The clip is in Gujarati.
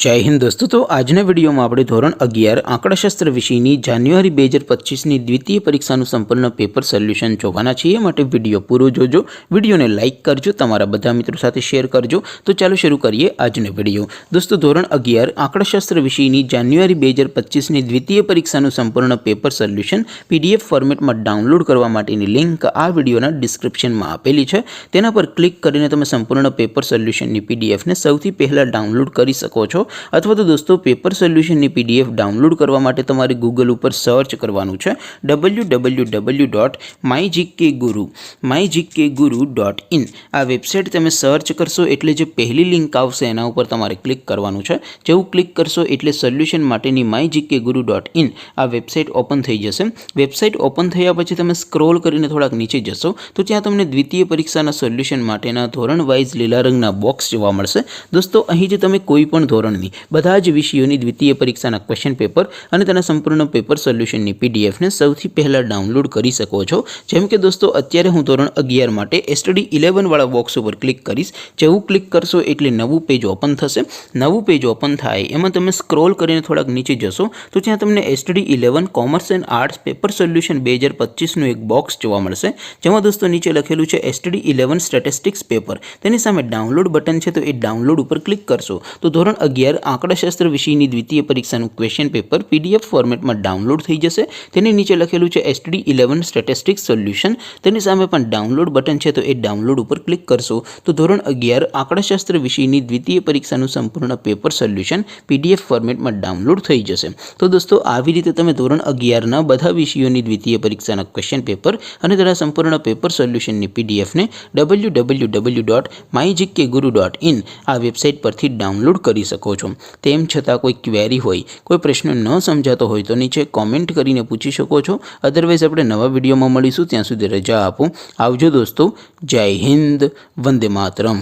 जय हिंद दोस्तों। तो आजना वीडियो में આપણે ધોરણ 11 આંકડાશાસ્ત્ર વિષયની જાન્યુઆરી 2025ની દ્વિતીય પરીક્ષાનું સંપૂર્ણ પેપર સોલ્યુશન જોવાના છીએ। માટે વિડિયો પૂરો જોજો, વિડિયોને લાઇક કરજો, તમારા બધા મિત્રો સાથે શેર કરજો। તો ચાલો શરૂ કરીએ આજનો વિડિયો। દોસ્તો ધોરણ 11 આંકડાશાસ્ત્ર વિષયની જાન્યુઆરી 2025ની દ્વિતીય પરીક્ષાનું સંપૂર્ણ પેપર સોલ્યુશન પીડીએફ ફોર્મેટમાં ડાઉનલોડ કરવા માટેની લિંક આ વિડિયોના ડિસ્ક્રિપ્શનમાં આપેલી છે। તેના પર ક્લિક કરીને તમે સંપૂર્ણ પેપર સોલ્યુશનની પીડીએફને સૌથી પહેલા ડાઉનલોડ કરી શકો છો। अथवा तो दोस्तों पेपर सोल्यूशन पीडीएफ डाउनलॉड करवा माटे तमारे गूगल पर सर्च करवानुं छे www.mygkguru.in। आ वेबसाइट तमे सर्च करशो एटले जे पहली लिंक आवशे एना उपर तमारे क्लिक करवानुं छे। जेवुं क्लिक करशो एटले सोल्यूशन माटेनी mygkguru.in आ वेबसाइट ओपन थई जशे। वेबसाइट ओपन थया पछी तमे स्क्रॉल करीने थोड़ाक नीचे जशो तो त्यां तमने द्वितीय परीक्षाना सोल्यूशन माटेना धोरण वाइज लीला रंगना बॉक्स जोवा मळशे। दोस्तों अहीं जे तमे कोईपण धोरणनी બધા જ વિષયોની દ્વિતીય પરીક્ષાના ક્વેશ્ચન પેપર અને તેના સંપૂર્ણ પેપર સોલ્યુશનની પીડીએફને સૌથી પહેલાં ડાઉનલોડ કરી શકો છો। જેમ કે દોસ્તો અત્યારે હું ધોરણ 11 માટે સ્ટડી 11 વાળા બોક્સ ઉપર ક્લિક કરીશ। જેવું ક્લિક કરશો એટલે નવું પેજ ઓપન થશે। નવું પેજ ઓપન થાય એમાં તમે સ્ક્રોલ કરીને થોડાક નીચે જશો તો ત્યાં તમને study 11 commerce and arts paper solution 2025નું એક બોક્સ જોવા મળશે। જેમાં દોસ્તો નીચે લખેલું છે સ્ટડી 11 સ્ટેટિસ્ટિક્સ પેપર। તેની સામે ડાઉનલોડ બટન છે તો એ ડાઉનલોડ ઉપર ક્લિક કરશો તો ધોરણ 11 આંકડાશાસ્ત્ર વિષયની દ્વિતીય પરીક્ષાનું ક્વેશ્ચન પેપર પીડીએફ ફોર્મેટમાં ડાઉનલોડ થઈ જશે। તેની નીચે લખેલું છે સ્ટડી 11 સ્ટેટિસ્ટિક્સ સોલ્યુશન। તેની સામે પણ ડાઉનલોડ બટન છે તો એ ડાઉનલોડ ઉપર ક્લિક કરશો તો ધોરણ 11 આંકડાશાસ્ત્ર વિષયની દ્વિતીય પરીક્ષાનું સંપૂર્ણ પેપર સોલ્યુશન પીડીએફ ફોર્મેટમાં ડાઉનલોડ થઈ જશે। તો દોસ્તો આવી રીતે તમે ધોરણ 11ના બધા વિષયોની દ્વિતીય પરીક્ષાના ક્વેશ્ચન પેપર અને તેના સંપૂર્ણ પેપર સોલ્યુશનની પીડીએફને www.mygkguru.in આ વેબસાઇટ પરથી ડાઉનલોડ કરી શકો છો। તેમ છતાં કોઈ ક્વેરી હોય, કોઈ પ્રશ્ન ન સમજાતો હોય તો નીચે કોમેન્ટ કરીને પૂછી શકો છો। અધરવાઇઝ આપણે નવા વિડીયોમાં મળીશું, ત્યાં સુધી રજા આપો। આવજો દોસ્તો। જય હિન્દ, વંદે માતરમ।